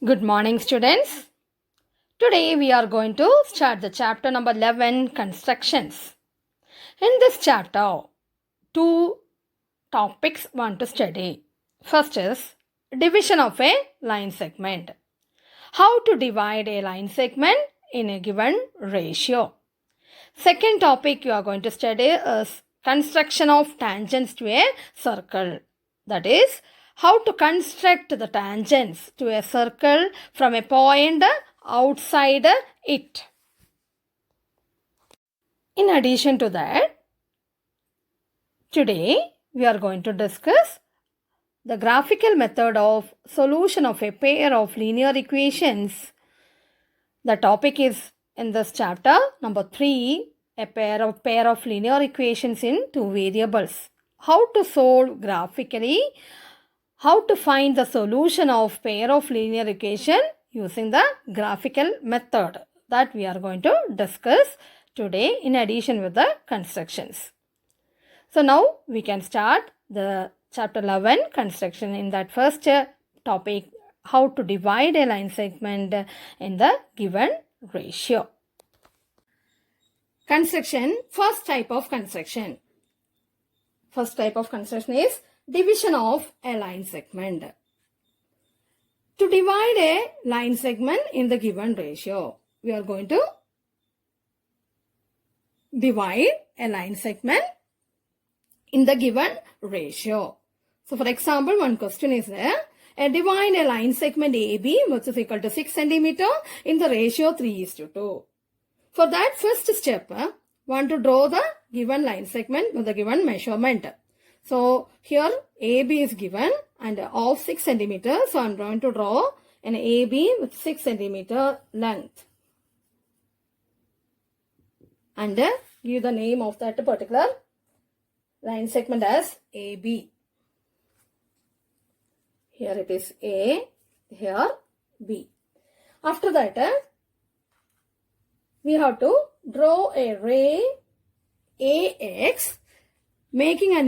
Good morning, students. Today we are going to start the chapter number 11, Constructions. In this chapter, two topics want to study. First is division of a line segment. How to divide a line segment in a given ratio. Second topic you are going to study is construction of tangents to a circle. That is, how to construct the tangents to a circle from a point outside it. In addition to that, today we are going to discuss the graphical method of solution of a pair of linear equations. The topic is in this chapter number 3, a pair of linear equations in two variables. How to solve graphically, how to find the solution of pair of linear equation using the graphical method that we are going to discuss today in addition with the constructions. So now we can start the chapter 11 construction. In that first topic, how to divide a line segment in the given ratio. Construction, first type of construction. First type of construction is division of a line segment. To divide a line segment in the given ratio, we are going to divide a line segment in the given ratio. So for example, one question is there. Divide a line segment AB which is equal to 6 cm in the ratio 3:2. For that first step, want to draw the given line segment with the given measurement. So here AB is given and of 6 cm. So I am going to draw an AB with 6 cm length. And give the name of that particular line segment as AB. Here it is A, here B. After that, we have to draw a ray AX making an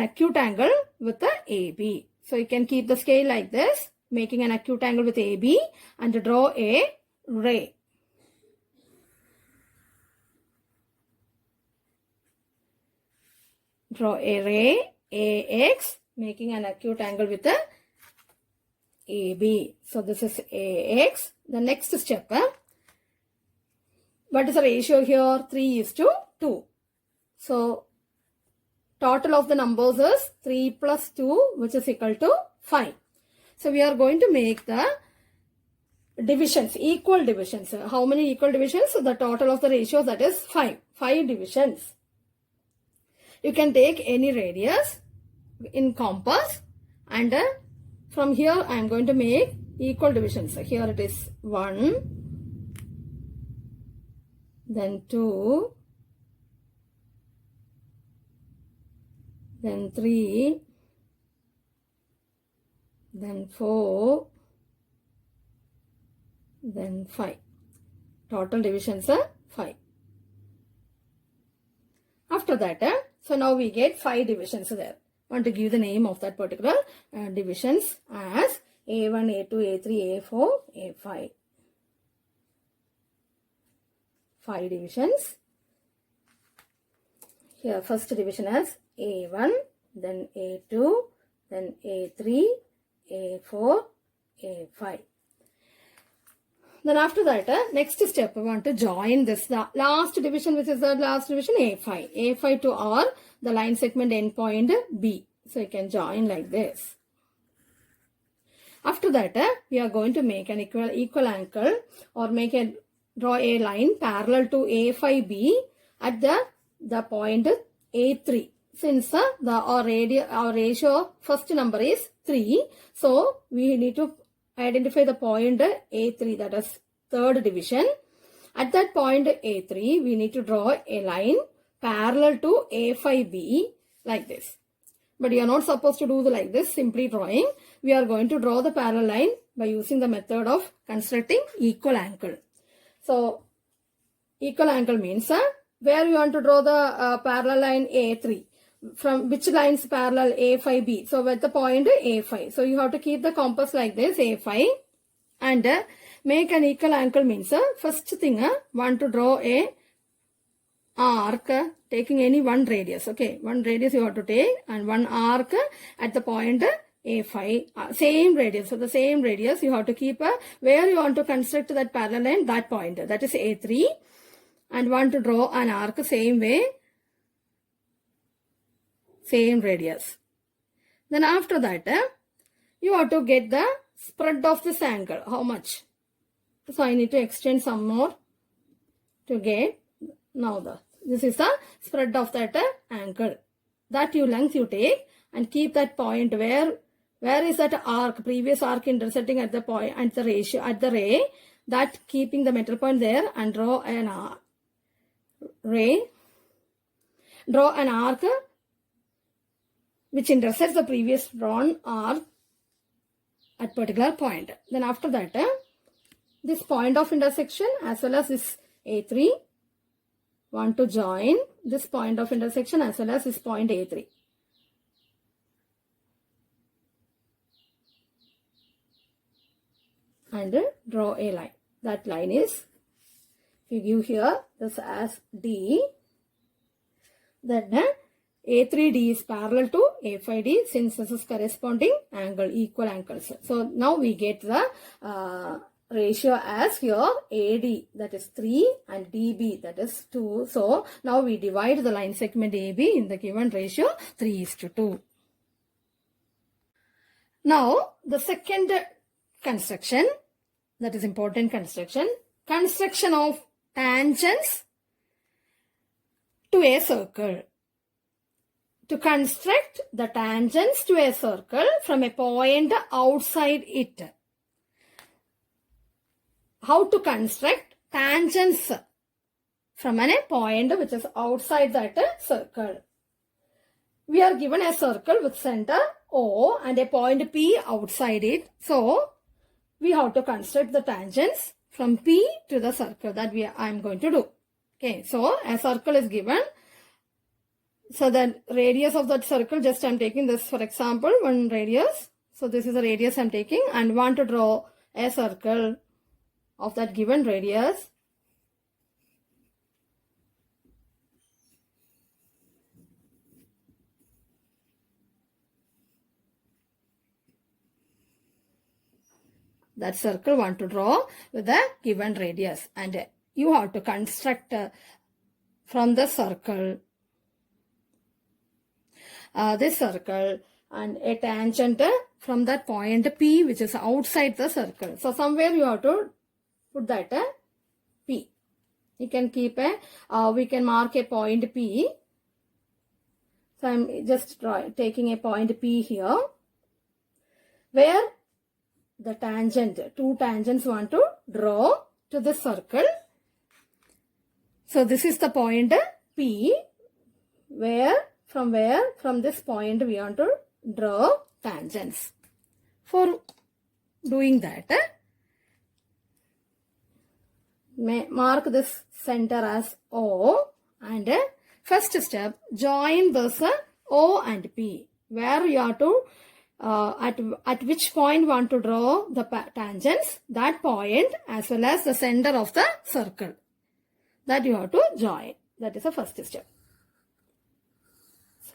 acute angle with the AB. So you can keep the scale like this, making an acute angle with AB and draw a ray. Draw a ray AX making an acute angle with the AB. So this is AX. The next step, what is the ratio here? 3:2. So total of the numbers is 3 plus 2 which is equal to 5. So we are going to make the divisions, equal divisions. How many equal divisions? So the total of the ratio, that is 5. 5 divisions. You can take any radius in compass and from here I am going to make equal divisions. Here it is 1, then 2, then 3, then 4, then 5. Total divisions are 5. After that, so now we get 5 divisions there. I want to give the name of that particular divisions as A1, A2, A3, A4, A5. 5 divisions. Here first division as A1, then A2, then A3, A4, A5. Then after that, next step, we want to join this. The last division, which is the last division, A5. A5 to R, the line segment endpoint B. So you can join like this. After that, we are going to make an equal angle or draw a line parallel to A5B at the point A3. Since our ratio first number is 3, so we need to identify the point A3, that is third division. At that point A3, we need to draw a line parallel to A5B like this. But you are not supposed to do like this, simply drawing. We are going to draw the parallel line by using the method of constructing equal angle. So, equal angle means where you want to draw the parallel line A3. from which lines parallel A5B. So with the point A5. So you have to keep the compass like this, A5, and make an equal angle means first thing, want to draw a arc taking any one radius. Okay, one radius you have to take and one arc at the point A5, same radius. So the same radius you have to keep where you want to construct that parallel line, that point, that is A3, and want to draw an arc same way, same radius. Then after that, you have to get the spread of this angle. How much? So I need to extend some more to get now this is the spread of that angle. That length you take and keep that point where is that arc, previous arc intersecting at the point, at the ratio, at the ray, that keeping the metal point there, and draw an arc which intersects the previous drawn arc at particular point. Then after that, this point of intersection as well as this A3, want to join this point of intersection as well as this point A3. And draw a line. That line is, if you give here this as D, then A3D is parallel to A5D since this is corresponding angle, equal angles. So now we get the ratio as here AD, that is 3, and DB, that is 2. So now we divide the line segment AB in the given ratio 3:2. Now the second construction, that is important construction of tangents to a circle. To construct the tangents to a circle from a point outside it. How to construct tangents from a point which is outside that circle. We are given a circle with center O and a point P outside it. So we have to construct the tangents from P to the circle that I am going to do. Okay, so a circle is given. So the radius of that circle, just I am taking this for example, one radius. So this is the radius I am taking and want to draw a circle of that given radius. That circle want to draw with the given radius, and you have to construct from the circle this circle and a tangent from that point P which is outside the circle. So somewhere you have to put that P. You can keep we can mark a point P. So I'm just taking a point P here where the tangent, two tangents want to draw to the circle. So this is the point P from this point we want to draw tangents. For doing that, mark this center as O, and first step, join this O and P, where you have to at which point want to draw the tangents, that point as well as the center of the circle, that you have to join. That is the first step.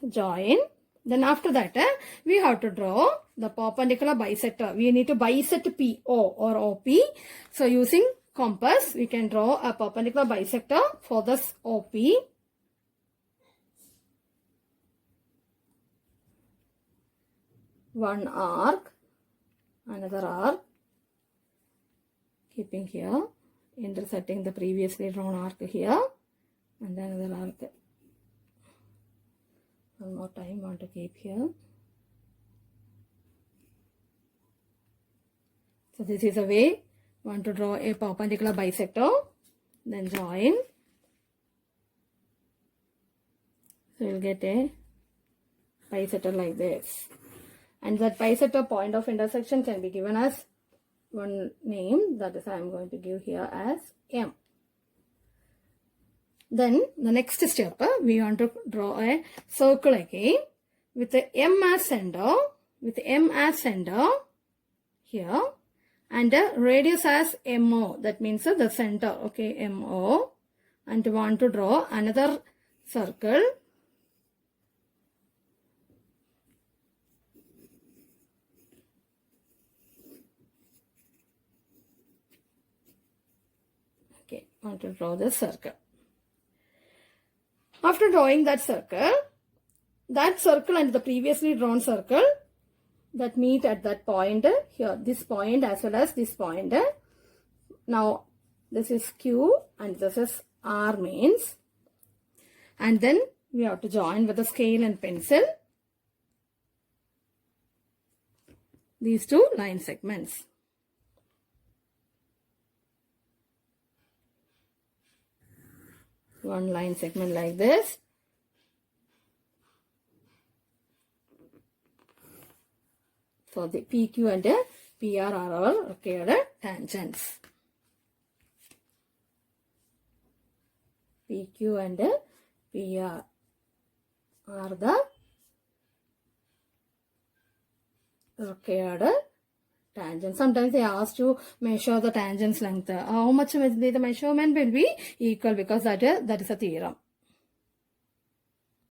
So join. Then after that, we have to draw the perpendicular bisector. We need to bisect PO or OP. So using compass, we can draw a perpendicular bisector for this OP. One arc, another arc, keeping here, intersecting the previously drawn arc here, and then another arc. One more time, want to keep here. So this is a way, want to draw a perpendicular bisector, then join. So you'll get a bisector like this. And that bisector point of intersection can be given as one name, that is I am going to give here as M. Then the next step, we want to draw a circle again with the M as center, here, and the radius as MO, that means the center, okay, MO, and we want to draw another circle. Okay, want to draw the circle. After drawing that circle and the previously drawn circle that meet at that point here, this point as well as this point. Now this is Q and this is R means, and then we have to join with the scale and pencil these two line segments. One line segment like this. So the PQ and PR are our required tangents. PQ and PR are the required tangents. Sometimes they ask to measure the tangents length. How much the measurement will be equal, because that is a theorem.